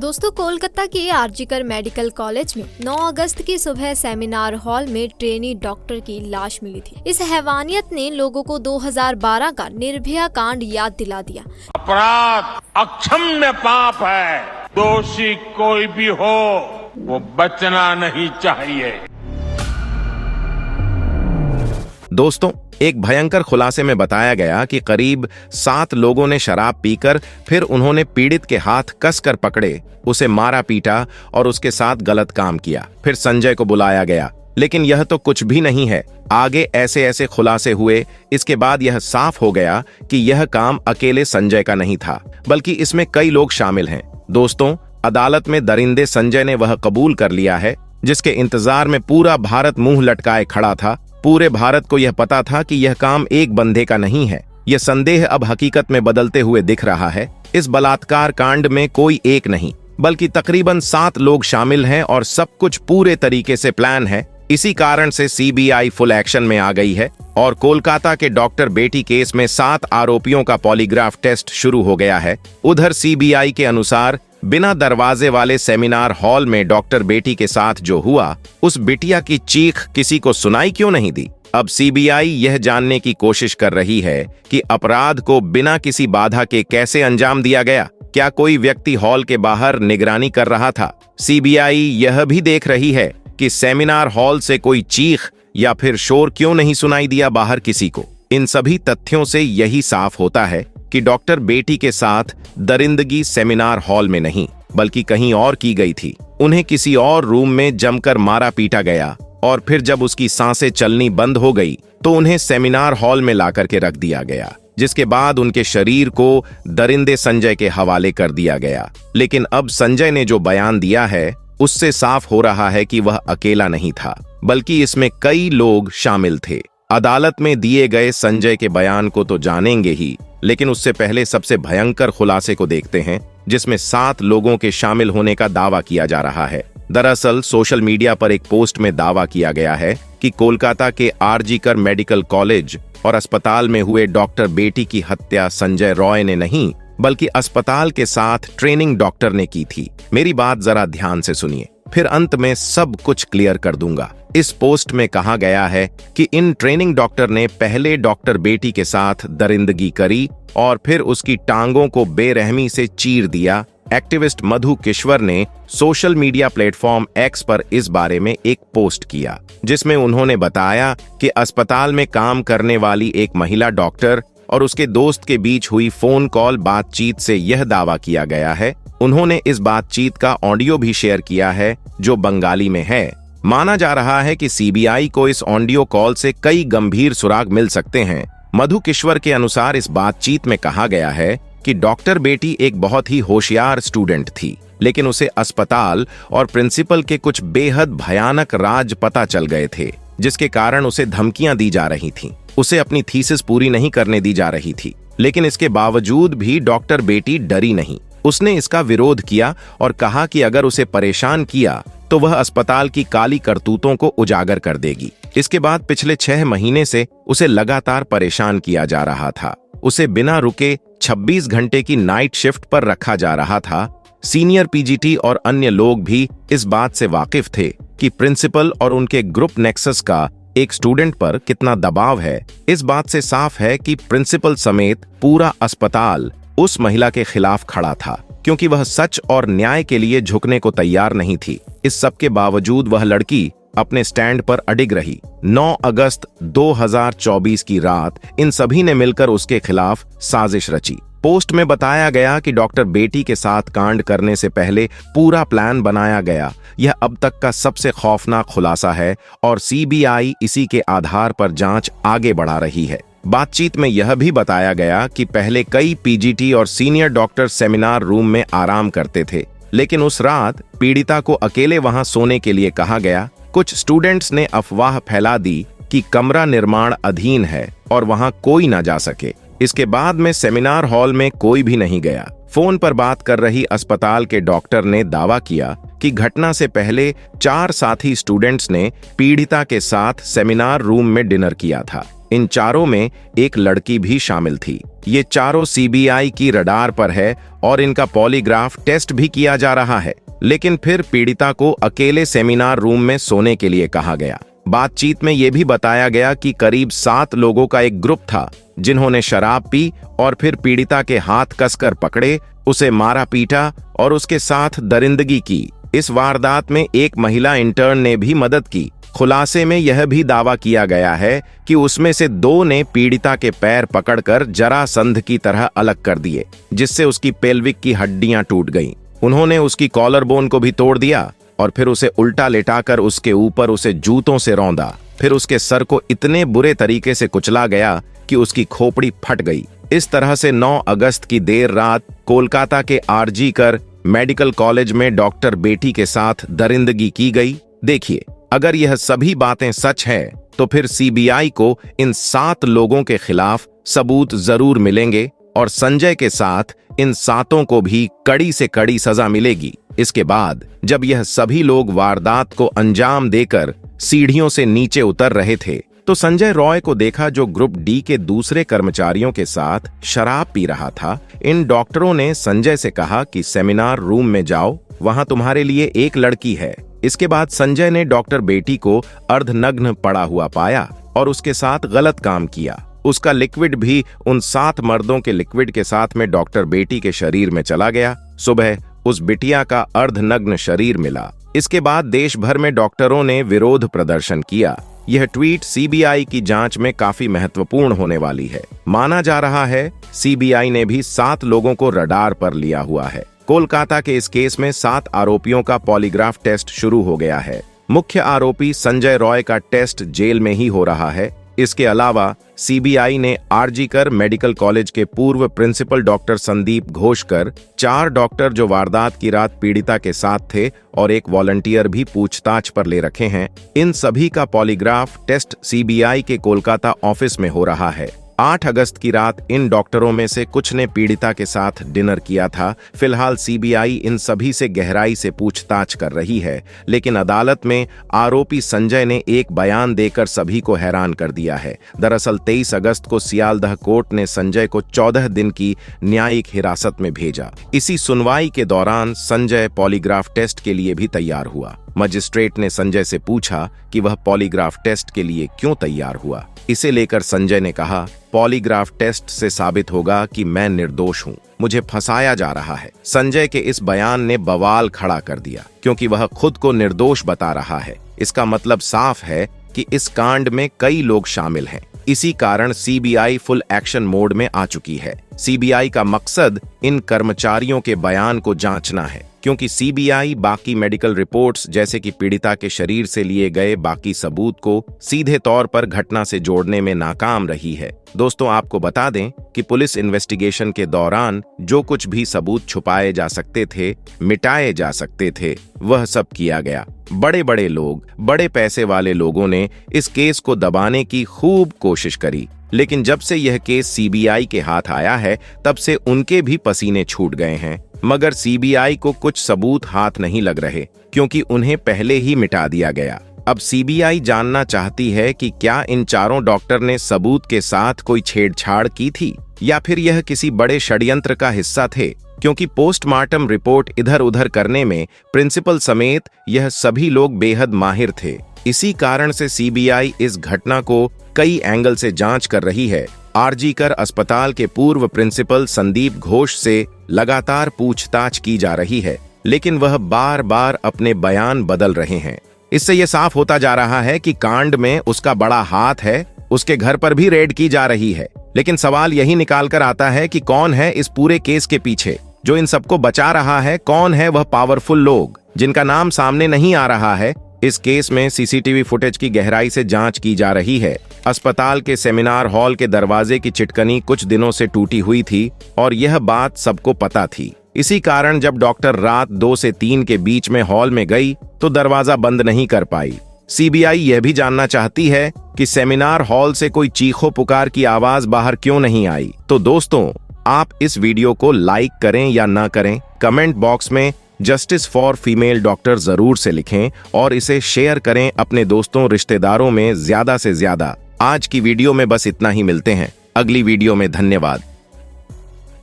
दोस्तों, कोलकाता के RG Kar medical college में 9 अगस्त की सुबह सेमिनार हॉल में ट्रेनी डॉक्टर की लाश मिली थी। इस हैवानियत ने लोगों को 2012 का निर्भया कांड याद दिला दिया। अपराध अक्षम्य पाप है, दोषी कोई भी हो वो बचना नहीं चाहिए। दोस्तों, एक भयंकर खुलासे में बताया गया कि करीब 7 लोगों ने शराब पीकर फिर उन्होंने पीड़ित के हाथ कसकर पकड़े, उसे मारा पीटा और उसके साथ गलत काम किया। फिर संजय को बुलाया गया, लेकिन यह तो कुछ भी नहीं है। आगे ऐसे ऐसे खुलासे हुए। इसके बाद यह साफ हो गया कि यह काम अकेले संजय का नहीं था, बल्कि इसमें कई लोग शामिल हैं। दोस्तों, अदालत में दरिंदे संजय ने वह कबूल कर लिया है जिसके इंतजार में पूरा भारत मुंह लटकाए खड़ा था। पूरे भारत को यह पता था कि यह काम एक बंदे का नहीं है। यह संदेह अब हकीकत में बदलते हुए दिख रहा है। इस बलात्कार कांड में कोई एक नहीं, बल्कि तकरीबन 7 लोग शामिल हैं और सब कुछ पूरे तरीके से प्लान है। इसी कारण से सीबीआई फुल एक्शन में आ गई है और कोलकाता के डॉक्टर बेटी केस में 7 आरोपियों का पॉलीग्राफ टेस्ट शुरू हो गया है। उधर सीबीआई के अनुसार बिना दरवाजे वाले सेमिनार हॉल में डॉक्टर बेटी के साथ जो हुआ, उस बिटिया की चीख किसी को सुनाई क्यों नहीं दी। अब सीबीआई यह जानने की कोशिश कर रही है कि अपराध को बिना किसी बाधा के कैसे अंजाम दिया गया। क्या कोई व्यक्ति हॉल के बाहर निगरानी कर रहा था? सीबीआई यह भी देख रही है कि सेमिनार हॉल से कोई चीख या फिर शोर क्यों नहीं सुनाई दिया बाहर किसी को। इन सभी तथ्यों से यही साफ होता है कि डॉक्टर बेटी के साथ दरिंदगी सेमिनार हॉल में नहीं, बल्कि कहीं और की गई थी। उन्हें किसी और रूम में जमकर मारा पीटा गया और फिर जब उसकी सांसें चलनी बंद हो गई तो उन्हें सेमिनार हॉल में लाकर के रख दिया गया, जिसके बाद उनके शरीर को दरिंदे संजय के हवाले कर दिया गया। लेकिन अब संजय ने जो बयान दिया है उससे साफ हो रहा है कि वह अकेला नहीं था, बल्कि इसमें कई लोग शामिल थे। अदालत में दिए गए संजय के बयान को तो जानेंगे ही, लेकिन उससे पहले सबसे भयंकर खुलासे को देखते हैं, जिसमें 7 लोगों के शामिल होने का दावा किया जा रहा है। दरअसल सोशल मीडिया पर एक पोस्ट में दावा किया गया है कि कोलकाता के आरजीकर मेडिकल कॉलेज और अस्पताल में हुए डॉक्टर बेटी की हत्या संजय रॉय ने नहीं, बल्कि अस्पताल के साथ ट्रेनिंग डॉक्टर ने की थी। मेरी बात जरा ध्यान से सुनिए, फिर अंत में सब कुछ क्लियर कर दूंगा। इस पोस्ट में कहा गया है कि इन ट्रेनिंग डॉक्टर ने पहले डॉक्टर बेटी के साथ दरिंदगी करी और फिर उसकी टांगों को बेरहमी से चीर दिया। एक्टिविस्ट मधु किश्वर ने सोशल मीडिया प्लेटफॉर्म एक्स पर इस बारे में एक पोस्ट किया, जिसमें उन्होंने बताया कि अस्पताल में काम करने वाली एक महिला डॉक्टर और उसके दोस्त के बीच हुई फोन कॉल बातचीत से यह दावा किया गया है। उन्होंने इस बातचीत का ऑडियो भी शेयर किया है, जो बंगाली में है। माना जा रहा है कि सीबीआई को इस ऑडियो कॉल से कई गंभीर सुराग मिल सकते हैं। मधु किश्वर के अनुसार इस बातचीत में कहा गया है कि डॉक्टर बेटी एक बहुत ही होशियार स्टूडेंट थी, लेकिन उसे अस्पताल और प्रिंसिपल के कुछ बेहद भयानक राज पता चल गए थे, जिसके कारण उसे धमकियां दी जा रही थीं। उसे अपनी थीसिस पूरी नहीं करने दी जा रही थी, लेकिन इसके बावजूद भी डॉक्टर बेटी डरी नहीं। उसने इसका विरोध किया और कहा कि अगर उसे परेशान किया तो वह अस्पताल की काली करतूतों को उजागर कर देगी। इसके बाद पिछले 6 महीने से उसे लगातार परेशान किया जा रहा था। उसे बिना रुके 26 घंटे की नाइट शिफ्ट पर रखा जा रहा था। सीनियर पीजीटी और अन्य लोग भी इस बात से वाकिफ थे कि प्रिंसिपल और उनके ग्रुप नेक्सस का एक स्टूडेंट पर कितना दबाव है। इस बात से साफ है कि प्रिंसिपल समेत पूरा अस्पताल उस महिला के खिलाफ खड़ा था, क्योंकि वह सच और न्याय के लिए झुकने को तैयार नहीं थी। इस सब के बावजूद वह लड़की अपने स्टैंड पर अडिग रही। 9 अगस्त 2024 की रात इन सभी ने मिलकर उसके खिलाफ साजिश रची। पोस्ट में बताया गया कि डॉक्टर बेटी के साथ कांड करने से पहले पूरा प्लान बनाया गया। यह अब तक का सबसे खौफनाक खुलासा है और सीबीआई इसी के आधार पर जांच आगे बढ़ा रही है। बातचीत में यह भी बताया गया कि पहले कई पीजीटी और सीनियर डॉक्टर सेमिनार रूम में आराम करते थे, लेकिन उस रात पीड़िता को अकेले वहां सोने के लिए कहा गया। कुछ स्टूडेंट्स ने अफवाह फैला दी कि कमरा निर्माण अधीन है और वहां कोई ना जा सके। इसके बाद में सेमिनार हॉल में कोई भी नहीं गया। फोन पर बात कर रही अस्पताल के डॉक्टर ने दावा किया कि घटना से पहले 4 साथी स्टूडेंट्स ने पीड़िता के साथ सेमिनार रूम में डिनर किया था। इन चारों में एक लड़की भी शामिल थी। ये चारों सीबीआई की रडार पर है और इनका पॉलीग्राफ टेस्ट भी किया जा रहा है। लेकिन फिर पीड़िता को अकेले सेमिनार रूम में सोने के लिए कहा गया। बातचीत में यह भी बताया गया कि करीब 7 लोगों का एक ग्रुप था जिन्होंने शराब पी और फिर पीड़िता के हाथ कसकर पकड़े, उसे मारा पीटा और उसके साथ दरिंदगी की। इस वारदात में एक महिला इंटर्न ने भी मदद की। खुलासे में यह भी दावा किया गया है कि उसमें से 2 ने पीड़िता के पैर पकड़कर जरासंध की तरह अलग कर दिए, जिससे उसकी पेल्विक की हड्डियां टूट गईं। उन्होंने उसकी कॉलर बोन को भी तोड़ दिया और फिर उसे उल्टा लेटाकर उसके ऊपर उसे जूतों से रौंदा। फिर उसके सर को इतने बुरे तरीके से कुचला गया कि उसकी खोपड़ी फट गई। इस तरह से 9 अगस्त की देर रात कोलकाता के आरजी-कर मेडिकल कॉलेज में डॉक्टर बेटी के साथ दरिंदगी की गई। देखिए, अगर यह सभी बातें सच है तो फिर सीबीआई को इन 7 लोगों के खिलाफ सबूत जरूर मिलेंगे और संजय के साथ इन 7 को भी कड़ी से कड़ी सजा मिलेगी। इसके बाद जब यह सभी लोग वारदात को अंजाम देकर सीढ़ियों से नीचे उतर रहे थे तो संजय रॉय को देखा, जो ग्रुप डी के दूसरे कर्मचारियों के साथ शराब पी रहा था। इन डॉक्टरों ने संजय से कहा कि सेमिनार रूम में जाओ, वहां तुम्हारे लिए एक लड़की है। इसके बाद संजय ने डॉक्टर बेटी को अर्धनग्न पड़ा हुआ पाया और उसके साथ गलत काम किया। उसका लिक्विड भी उन 7 मर्दों के लिक्विड के साथ में डॉक्टर बेटी के शरीर में चला गया। सुबह उस बिटिया का अर्धनग्न शरीर मिला। इसके बाद देश भर में डॉक्टरों ने विरोध प्रदर्शन किया। यह ट्वीट सीबीआई की जांच में काफी महत्वपूर्ण होने वाली है। माना जा रहा है सीबीआई ने भी 7 लोगों को रडार पर लिया हुआ है। कोलकाता के इस केस में 7 आरोपियों का पॉलीग्राफ टेस्ट शुरू हो गया है। मुख्य आरोपी संजय रॉय का टेस्ट जेल में ही हो रहा है। इसके अलावा सीबीआई ने आरजी-कर मेडिकल कॉलेज के पूर्व प्रिंसिपल डॉक्टर संदीप घोषकर, 4 डॉक्टर जो वारदात की रात पीड़िता के साथ थे और एक वॉलंटियर भी पूछताछ पर ले रखे हैं। इन सभी का पॉलीग्राफ टेस्ट सीबीआई के कोलकाता ऑफिस में हो रहा है। 8 अगस्त की रात इन डॉक्टरों में से कुछ ने पीड़िता के साथ डिनर किया था। फिलहाल सीबीआई इन सभी से गहराई से पूछताछ कर रही है, लेकिन अदालत में आरोपी संजय ने एक बयान देकर सभी को हैरान कर दिया है। दरअसल 23 अगस्त को सियालदह कोर्ट ने संजय को 14 दिन की न्यायिक हिरासत में भेजा। इसी सुनवाई के दौरान संजय पॉलीग्राफ टेस्ट के लिए भी तैयार हुआ। मजिस्ट्रेट ने संजय से पूछा कि वह पॉलीग्राफ टेस्ट के लिए क्यों तैयार हुआ। इसे लेकर संजय ने कहा, पॉलीग्राफ टेस्ट से साबित होगा कि मैं निर्दोष हूं, मुझे फंसाया जा रहा है। संजय के इस बयान ने बवाल खड़ा कर दिया, क्योंकि वह खुद को निर्दोष बता रहा है। इसका मतलब साफ है कि इस कांड में कई लोग शामिल हैं। इसी कारण सीबीआई फुल एक्शन मोड में आ चुकी है। सीबीआई का मकसद इन कर्मचारियों के बयान को जांचना है, क्योंकि सीबीआई बाकी मेडिकल रिपोर्ट्स जैसे कि पीड़िता के शरीर से लिए गए बाकी सबूत को सीधे तौर पर घटना से जोड़ने में नाकाम रही है। दोस्तों, आपको बता दें कि पुलिस इन्वेस्टिगेशन के दौरान जो कुछ भी सबूत छुपाए जा सकते थे, मिटाए जा सकते थे, वह सब किया गया। बड़े बड़े लोग, बड़े पैसे वाले लोगों ने इस केस को दबाने की खूब कोशिश करी, लेकिन जब से यह केस सीबीआई के हाथ आया है तब से उनके भी पसीने छूट गए हैं। मगर सीबीआई को कुछ सबूत हाथ नहीं लग रहे, क्योंकि उन्हें पहले ही मिटा दिया गया। अब सीबीआई जानना चाहती है कि क्या इन 4 डॉक्टर ने सबूत के साथ कोई छेड़छाड़ की थी या फिर यह किसी बड़े षड्यंत्र का हिस्सा थे, क्योंकि पोस्टमार्टम रिपोर्ट इधर उधर करने में प्रिंसिपल समेत यह सभी लोग बेहद माहिर थे। इसी कारण से सीबीआई इस घटना को कई एंगल से जांच कर रही है। आरजी-कर अस्पताल के पूर्व प्रिंसिपल संदीप घोष से लगातार पूछताछ की जा रही है, लेकिन वह बार बार अपने बयान बदल रहे हैं। इससे यह साफ होता जा रहा है कि कांड में उसका बड़ा हाथ है। उसके घर पर भी रेड की जा रही है, लेकिन सवाल यही निकाल कर आता है कि कौन है इस पूरे केस के पीछे, जो इन सबको बचा रहा है। कौन है वह पावरफुल लोग जिनका नाम सामने नहीं आ रहा है। इस केस में सीसीटीवी फुटेज की गहराई से जांच की जा रही है। अस्पताल के सेमिनार हॉल के दरवाजे की चिटकनी कुछ दिनों से टूटी हुई थी और यह बात सबको पता थी। इसी कारण जब डॉक्टर रात 2 से 3 के बीच में हॉल में गई तो दरवाजा बंद नहीं कर पाई। सीबीआई यह भी जानना चाहती है कि सेमिनार हॉल से कोई चीखो पुकार की आवाज बाहर क्यों नहीं आई। तो दोस्तों, आप इस वीडियो को लाइक करें या ना करें, कमेंट बॉक्स में जस्टिस फॉर फीमेल डॉक्टर जरूर से लिखें और इसे शेयर करें अपने दोस्तों रिश्तेदारों में ज्यादा से ज्यादा। आज की वीडियो में बस इतना ही, मिलते हैं अगली वीडियो में। धन्यवाद।